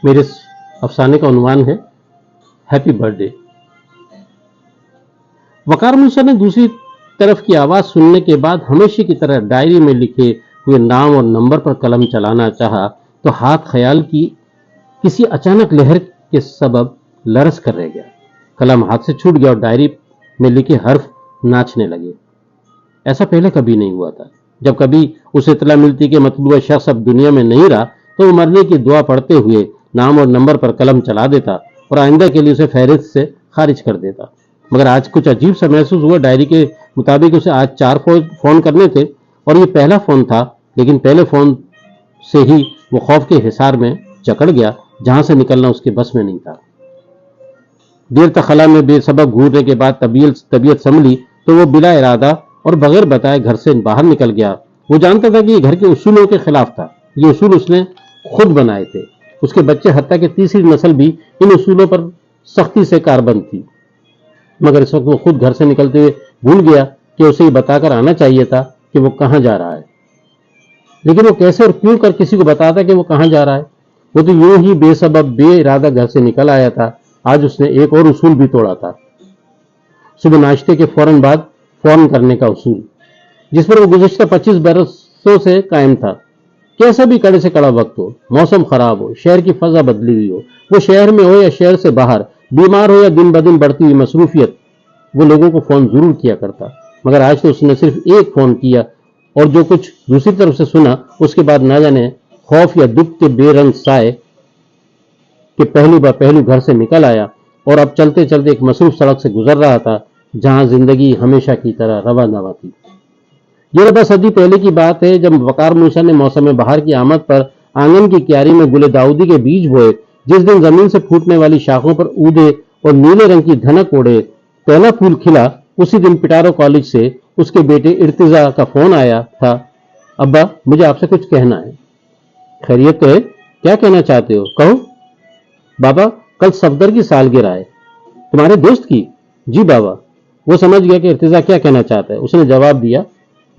میرے افسانے کا عنوان ہے ہیپی برتھ ڈے۔ وقار موسیٰ نے دوسری طرف کی آواز سننے کے بعد ہمیشہ کی طرح ڈائری میں لکھے ہوئے نام اور نمبر پر قلم چلانا چاہا تو ہاتھ خیال کی کسی اچانک لہر کے سبب لرز کر رہ گیا۔ قلم ہاتھ سے چھوٹ گیا اور ڈائری میں لکھے حرف ناچنے لگے۔ ایسا پہلے کبھی نہیں ہوا تھا۔ جب کبھی اسے اطلاع ملتی کہ مطلوبہ شخص اب دنیا میں نہیں رہا تو وہ مرنے کی دعا پڑھتے ہوئے نام اور نمبر پر قلم چلا دیتا اور آئندہ کے لیے اسے فہرست سے خارج کر دیتا۔ مگر آج کچھ عجیب سا محسوس ہوا۔ ڈائری کے مطابق اسے آج 4 فون کرنے تھے اور یہ پہلا فون تھا، لیکن پہلے فون سے ہی وہ خوف کے حصار میں جکڑ گیا جہاں سے نکلنا اس کے بس میں نہیں تھا۔ دیر تک خلا میں بے سبب گھورنے کے بعد طبیعت سنبھلی تو وہ بلا ارادہ اور بغیر بتائے گھر سے باہر نکل گیا۔ وہ جانتا تھا کہ یہ گھر کے اصولوں کے خلاف تھا۔ یہ اصول اس نے خود بنائے تھے۔ اس کے بچے حتیٰ کہ تیسری نسل بھی ان اصولوں پر سختی سے کاربند تھی، مگر اس وقت وہ خود گھر سے نکلتے ہوئے بھول گیا کہ اسے یہ بتا کر آنا چاہیے تھا کہ وہ کہاں جا رہا ہے۔ لیکن وہ کیسے اور کیوں کر کسی کو بتاتا کہ وہ کہاں جا رہا ہے؟ وہ تو یوں ہی بے سبب بے ارادہ گھر سے نکل آیا تھا۔ آج اس نے ایک اور اصول بھی توڑا تھا، صبح ناشتے کے فوراً بعد فون کرنے کا اصول، جس پر وہ گزشتہ 25 برسوں سے قائم تھا۔ کیسا بھی کڑے سے کڑا وقت ہو، موسم خراب ہو، شہر کی فضا بدلی ہوئی ہو، وہ شہر میں ہو یا شہر سے باہر، بیمار ہو یا دن بدن بڑھتی ہوئی مصروفیت، وہ لوگوں کو فون ضرور کیا کرتا۔ مگر آج تو اس نے صرف ایک فون کیا اور جو کچھ دوسری طرف سے سنا اس کے بعد نہ جانے خوف یا دکھ کے بے رنگ سائے کہ پہلو با پہلو گھر سے نکل آیا اور اب چلتے چلتے ایک مصروف سڑک سے گزر رہا تھا جہاں زندگی ہمیشہ کی طرح رواں دواں تھی۔ یہ ربع صدی پہلے کی بات ہے جب وقار موسیٰ نے موسم بہار کی آمد پر آنگن کی کیاری میں گل داؤدی کے بیج بوئے۔ جس دن زمین سے پھوٹنے والی شاخوں پر اودے اور نیلے رنگ کی دھنک اڑے پہلا پھول کھلا، اسی دن پٹارو کالج سے اس کے بیٹے ارتضا کا فون آیا تھا۔ ابا، مجھے آپ سے کچھ کہنا ہے۔ خیریت تو ہے؟ کیا کہنا چاہتے ہو؟ کہو۔ بابا، کل صفدر کی سالگرہ ہے۔ تمہارے دوست کی؟ جی بابا۔ وہ سمجھ گیا کہ ارتضا کیا کہنا چاہتا ہے۔ اس نے جواب دیا،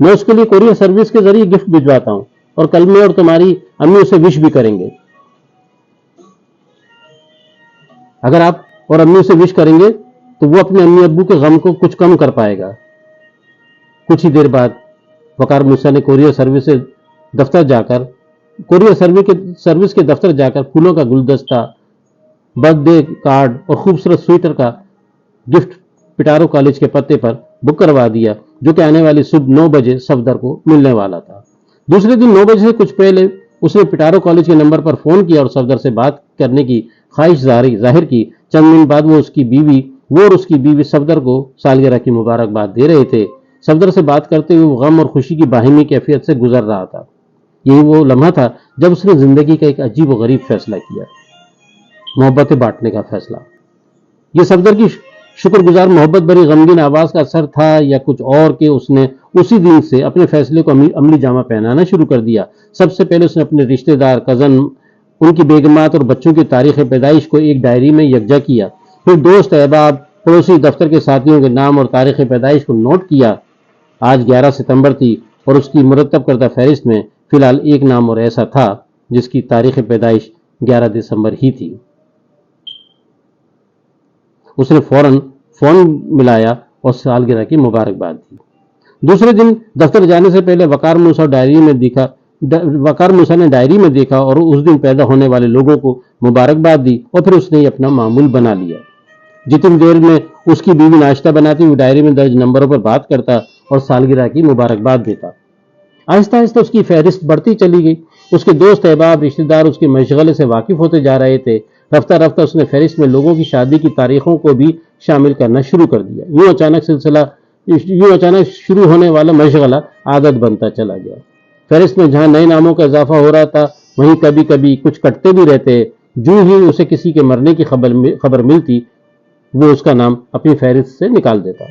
میں اس کے لیے کوریئر سروس کے ذریعے گفٹ بھجواتا ہوں اور کل میں اور تمہاری امی اسے وش بھی کریں گے۔ اگر آپ اور امی اسے وش کریں گے تو وہ اپنے امی ابو کے غم کو کچھ کم کر پائے گا۔ کچھ ہی دیر بعد وقار موسیٰ نے کوریئر سروس کے دفتر جا کر پھولوں کا گلدستہ، برتھ ڈے کارڈ اور خوبصورت سویٹر کا گفٹ پٹارو کالج کے پتے پر بک کروا دیا، جو کہ آنے والی صبح 9 بجے صفدر کو ملنے والا تھا۔ دوسرے دن 9 بجے سے کچھ پہلے اس نے پٹارو کالج کے نمبر پر فون کیا اور صفدر سے بات کرنے کی خواہش ظاہر کی۔ چند دن بعد وہ اور اس کی بیوی صفدر کو سالگرہ کی مبارکباد دے رہے تھے۔ صفدر سے بات کرتے ہوئے وہ غم اور خوشی کی باہمی کیفیت سے گزر رہا تھا۔ یہی وہ لمحہ تھا جب اس نے زندگی کا ایک عجیب و غریب فیصلہ کیا، محبتیں بانٹنے کا فیصلہ۔ یہ صفدر کی شکر گزار محبت بھری غمگین آواز کا اثر تھا یا کچھ اور کہ اس نے اسی دن سے اپنے فیصلے کو عملی جامہ پہنانا شروع کر دیا۔ سب سے پہلے اس نے اپنے رشتہ دار، کزن، ان کی بیگمات اور بچوں کی تاریخ پیدائش کو ایک ڈائری میں یکجا کیا۔ پھر دوست، احباب، پڑوسی، دفتر کے ساتھیوں کے نام اور تاریخ پیدائش کو نوٹ کیا۔ آج 11 ستمبر تھی اور اس کی مرتب کردہ فہرست میں فی الحال ایک نام اور ایسا تھا جس کی تاریخ پیدائش 11 دسمبر ہی تھی۔ اس نے فوراً فون ملایا اور سالگرہ کی مبارکباد دی۔ دوسرے دن دفتر جانے سے پہلے وقار موسیٰ نے ڈائری میں دیکھا اور اس دن پیدا ہونے والے لوگوں کو مبارکباد دی اور پھر اس نے یہ اپنا معمول بنا لیا۔ جتنی دیر میں اس کی بیوی ناشتہ بناتی وہ ڈائری میں درج نمبروں پر بات کرتا اور سالگرہ کی مبارکباد دیتا۔ آہستہ آہستہ اس کی فہرست بڑھتی چلی گئی۔ اس کے دوست، احباب، رشتہ دار اس کے مشغلے سے واقف ہوتے جا رہے تھے۔ رفتہ رفتہ اس نے فہرست میں لوگوں کی شادی کی تاریخوں کو بھی شامل کرنا شروع کر دیا۔ یوں اچانک شروع ہونے والا مشغلہ عادت بنتا چلا گیا۔ فہرست میں جہاں نئے ناموں کا اضافہ ہو رہا تھا وہیں کبھی کبھی کچھ کٹتے بھی رہتے۔ جو ہی اسے کسی کے مرنے کی خبر ملتی وہ اس کا نام اپنی فہرست سے نکال دیتا۔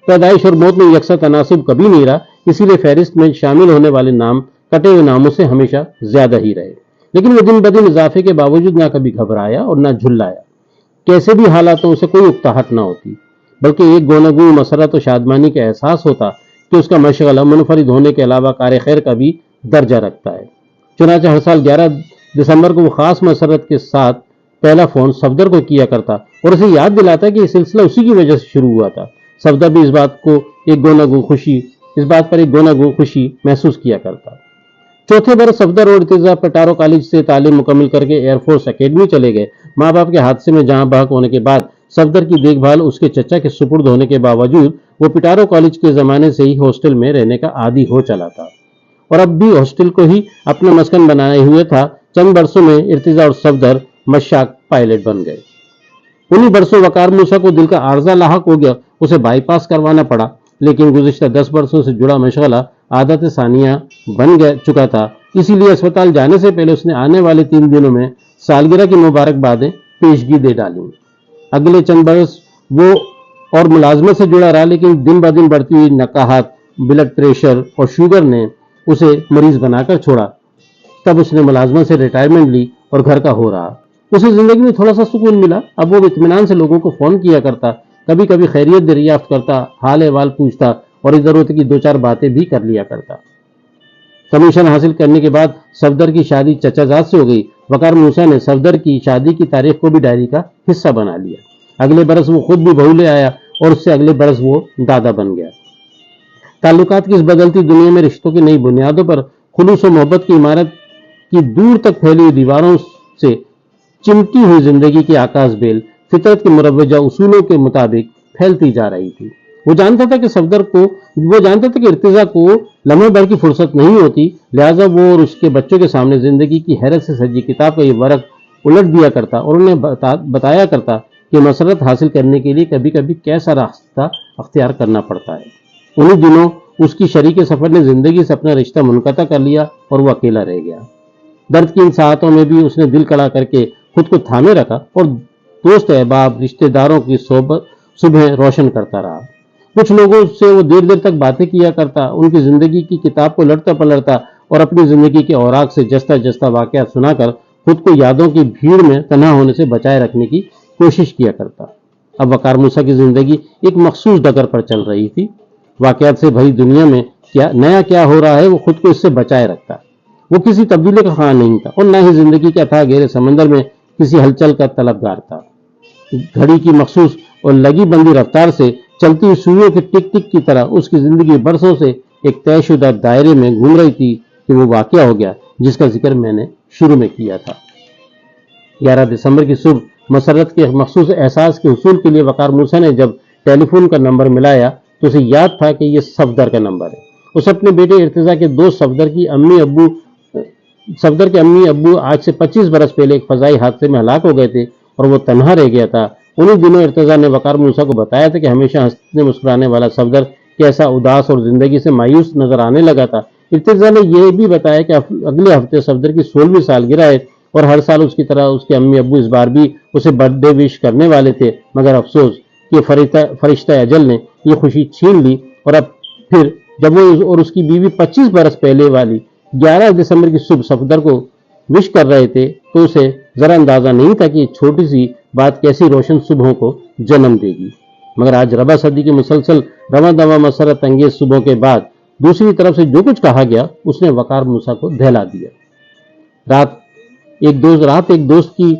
پیدائش اور موت میں یکساں تناسب کبھی نہیں رہا، اسی لیے فہرست میں شامل ہونے والے نام کٹے ہوئے ناموں سے ہمیشہ زیادہ ہی رہے۔ لیکن وہ دن بدن اضافے کے باوجود نہ کبھی گھبرایا اور نہ جھلایا۔ کیسے بھی حالاتوں سے کوئی اکتاہٹ نہ ہوتی، بلکہ ایک گوناگون مسرت و شادمانی کا احساس ہوتا کہ اس کا مشغلہ منفرد ہونے کے علاوہ کار خیر کا بھی درجہ رکھتا ہے۔ چنانچہ ہر سال दिसंबर को वो खास मसरत के साथ पहला फोन सफदर को किया करता और उसे याद दिलाता कि ये सिलसिला उसी की वजह से शुरू हुआ था। सफदर भी इस बात पर एक गोना-गो खुशी महसूस किया करता। चौथे बरस सफदर और इर्तिजा पेटारो कॉलेज से तालीम मुकम्मल करके एयरफोर्स अकेडमी चले गए। माँ बाप के हादसे में जहां बहक होने के बाद सफदर की देखभाल उसके चचा के सुपुर्द होने के बावजूद वो पिटारो कॉलेज के जमाने से ही हॉस्टल में रहने का आदी हो चला था और अब भी हॉस्टल को ही अपना मस्कन बनाए हुए था। चंद बरसों में इर्तिजा और सफदर मशाक पायलट बन गए। उन्हीं बरसों वकार मूसा को दिल का आर्जा लाहक हो गया, उसे बाईपास करवाना पड़ा, लेकिन गुज़िश्ता 10 बरसों से जुड़ा मशगला आदत सानिया बन चुका था। इसीलिए अस्पताल जाने से पहले उसने आने वाले 3 दिनों में सालगिरह की मुबारकबादें पेशगी दे डाली। अगले चंद बरस वो और मुलाजमत से जुड़ा रहा, लेकिन दिन ब दिन बढ़ती हुई नकाहत, ब्लड प्रेशर और शुगर ने उसे मरीज बनाकर छोड़ा। तब उसने मुलाजमत से रिटायरमेंट ली और घर का हो रहा। उसे जिंदगी में थोड़ा सा सुकून मिला। अब वो इत्मीनान से लोगों को फोन किया करता, कभी कभी खैरियत दरियाफ्त करता, हाल अहवाल पूछता और इधर उधर की 2-4 बातें भी कर लिया करता। कमीशन हासिल करने के बाद सफदर की शादी चचाजाद से हो गई। वकार मूसा ने सफदर की शादी की तारीख को भी डायरी का हिस्सा बना लिया। अगले बरस वो खुद भी बहू ले आया और उससे अगले बरस वो दादा बन गया। ताल्लुकात की इस बदलती दुनिया में रिश्तों की नई बुनियादों पर खुलूस और मोहब्बत की इमारत की दूर तक फैली हुई दीवारों से चिमटी हुई जिंदगी की आकाश बेल फितरत के मुरवजा उसूलों के मुताबिक फैलती जा रही थी। वो जानता था कि इर्तिजा को लम्हे भर की फुर्सत नहीं होती, लिहाजा वो और उसके बच्चों के सामने जिंदगी की हैरत से सजी किताब का ये वर्क उलट दिया करता और उन्हें बताया करता कि मसरत हासिल करने के लिए कभी कभी कैसा रास्ता अख्तियार करना पड़ता है। उन्हीं दिनों उसकी शरीक सफर ने जिंदगी से अपना रिश्ता मुनक़ता कर लिया और वो अकेला रह गया। दर्द की इन साहतों में भी उसने दिल कड़ा करके खुद को थामे रखा और दोस्त अहबाब रिश्तेदारों की सुबह रोशन करता रहा। कुछ लोगों से वो देर देर तक बातें किया करता, उनकी जिंदगी की किताब को लड़ता पलटता और अपनी जिंदगी के औराक से जस्ता जस्ता वाकया सुनाकर खुद को यादों की भीड़ में तन्हा होने से बचाए रखने की कोशिश किया करता। अब वकार मूसा की जिंदगी एक मखसूस डगर पर चल रही थी। वाकयात से भरी दुनिया में क्या हो रहा है वो खुद को इससे बचाए रखता। वो किसी तब्दीली का ख्वाह नहीं था और न ही जिंदगी के अथाह गहरे समंदर में किसी हलचल का तलबगार था। घड़ी की मखसूस और लगी बंदी रफ्तार से चलती हुई सुइयों की टिक टिक की तरह उसकी जिंदगी बरसों से एक तयशुदा दायरे में घूम रही थी कि वो वाकया हो गया जिसका जिक्र मैंने शुरू में किया था। 11 दिसंबर की सुबह मसरत के मखसूस एहसास के हुसूल के लिए वकार मूसा ने जब टेलीफोन का नंबर मिलाया तो उसे याद था कि यह सफदर का नंबर है। उसे अपने बेटे इर्तिजा के दोस्त सफदर के अम्मी अब्बू आज से 25 बरस पहले एक फजाई हादसे में हलाक हो गए थे और वो तन्हा रह गया था। उन्हीं दिनों इर्तिजा ने वकार मूसा को बताया था कि हमेशा हंसने मुस्कुराने वाला सफदर कैसा उदास और जिंदगी से मायूस नजर आने लगा था। इर्तिजा ने यह भी बताया कि अगले हफ्ते सफदर की 16वीं सालगिरह है और हर साल उसकी तरह उसके अम्मी अब्बू इस बार भी उसे बर्थडे विश करने वाले थे, मगर अफसोस कि फरिश्ता अजल ने यह खुशी छीन ली। और अब फिर जब वो और उसकी बीवी 25 बरस पहले वाली 11 दिसंबर की सुबह सफदर को विश कर रहे थे तो उसे जरा अंदाजा नहीं था कि छोटी सी बात कैसी रोशन सुबहों को जन्म देगी। मगर आज रबा सदी की मुसलसल रवा दवा मसरत अंगेज सुबह के बाद दूसरी तरफ से जो कुछ कहा गया उसने वकार मूसा को दहला दिया। रात एक दोस्त की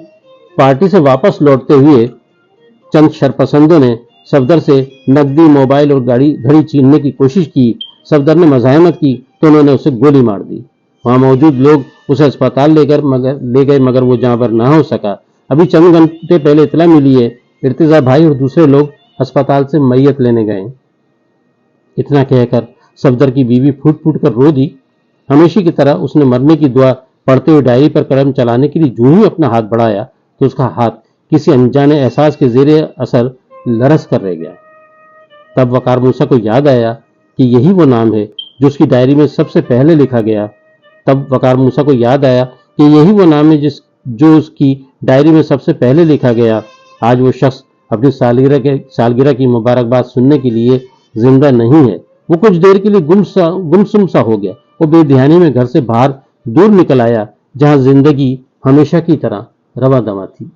पार्टी से वापस लौटते हुए चंद शरपसंदों ने सफदर से नकदी, मोबाइल और घड़ी छीनने की कोशिश की। सफदर ने मज़ाहमत की तो उन्होंने उसे गोली मार दी। वहां मौजूद लोग उसे अस्पताल ले गए मगर वो जाँबर ना हो सका। अभी चंद घंटे पहले इतला मिली है, इर्तिजा भाई और दूसरे लोग अस्पताल से मैयत लेने गए। इतना कहकर सफदर की बीवी फूट फूट कर रो दी। हमेशा की तरह उसने मरने की दुआ पढ़ते हुए डायरी पर कलम चलाने के लिए जो ही अपना हाथ बढ़ाया तो उसका हाथ किसी अनजाने एहसास के जेरे असर लरस कर रह गया। तब वकार मूसा को याद आया कि यही वो नाम है जो उसकी डायरी में सबसे पहले लिखा गया। जो उसकी डायरी में सबसे पहले लिखा गया। आज वो शख्स अपनी सालगिरह की मुबारकबाद सुनने के लिए जिंदा नहीं है। वो कुछ देर के लिए गुमसुम सा हो गया। वो बेध्यानी में घर से बाहर दूर निकल आया जहां जिंदगी हमेशा की तरह रवा दवा थी।